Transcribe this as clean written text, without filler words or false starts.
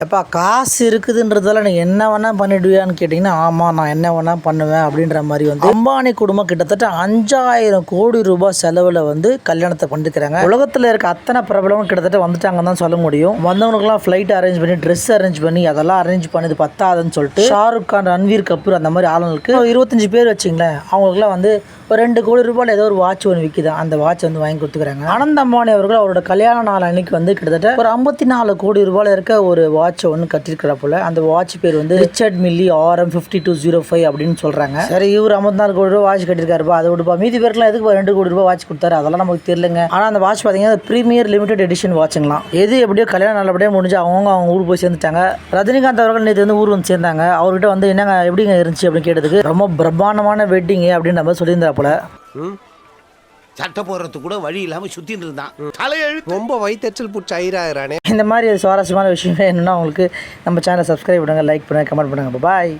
எப்பா காசு இருக்குதுன்றதால நீ என்ன வேணா பண்ணிடுவியான்னு கேட்டிங்கன்னா, ஆமாம் நான் என்ன வேணா பண்ணுவேன் அப்படின்ற மாதிரி அம்பானி குடும்பம் கிட்டத்தட்ட 5000 கோடி ரூபாய் செலவில் கல்யாணத்தை பண்ணிக்கிறாங்க. உலகத்தில் இருக்க அத்தனை பிரபலமும் கிட்டத்தட்ட வந்துட்டாங்கன்னு தான் சொல்ல முடியும். வந்தவனுக்குலாம் ஃப்ளைட் அரேஞ்ச் பண்ணி, ட்ரெஸ் அரேஞ்ச் பண்ணி, அதெல்லாம் அரேஞ்ச் பண்ணது பத்தாதுன்னு சொல்லிட்டு ஷாருக் கான், ரன்வீர் கபூர் அந்த மாதிரி ஆளுங்களுக்கு 25 பேர் வச்சுங்களேன், அவங்களுக்குலாம் ஒரு 2 கோடி ரூபாயில் ஏதோ ஒரு வாட்ச் ஒன்று விற்கிதான். அந்த வாட்ச் வாங்கி கொடுத்துக்கிறாங்க. ஆனந்த் அம்பானி அவர்கள் அவரோட கல்யாண நாள் அன்னைக்கு கிட்டத்தட்ட ஒரு 54 கோடி ரூபாயில் இருக்க ஒரு வாட்ச் ஒன்று கட்டிருக்கிற போல. அந்த வாட்ச் பேர் ரிச்சர்ட் மில்லி RM5205 அப்படின்னு சொல்றாங்க. சரி, இவர் 54 கோடி ரூபாய் வாட்ச் கட்டிருக்காருப்பா, அதை விடுப்பா. மீதி பேருக்குலாம் எதுக்கு 2 கோடி ரூபாய் வாட்ச் கொடுத்தாரு அதெல்லாம் நமக்கு தெரியலங்க. ஆனா அந்த வாட்ச் பாத்தீங்கன்னா பிரீமியர் லிமிடெட் எடிஷன் வாட்சுங்களாம். எது எப்படியோ கல்யாணம் நல்லபடியாக முடிஞ்சு அவங்க ஊர் போய் சேர்ந்துட்டாங்க. ரஜினிகாந்த் அவர்கள் நேற்று ஊர் சேர்ந்தாங்க. அவர்கிட்ட என்னங்க எப்படிங்க இருந்துச்சு அப்படின்னு கேட்டதுக்கு ரொம்ப பிரம்மாண்டமான வெட்டிங் அப்படின்னு நம்ம சொல்லியிருந்தா போல. சட்டை போடுறதுக்கு கூட வழி இல்லாம சுத்திட்டு இருந்தான். ரொம்ப வயிற்றுச்சல் புடிச்சு ஐராயிரானே. இந்த மாதிரி சுவாரஸ்யமான விஷயம் என்னன்னா உங்களுக்கு நம்ம சேனலை சப்ஸ்கிரைப் பண்ணுங்க, லைக் பண்ணுங்க, கமெண்ட் பண்ணுங்க. பாய்.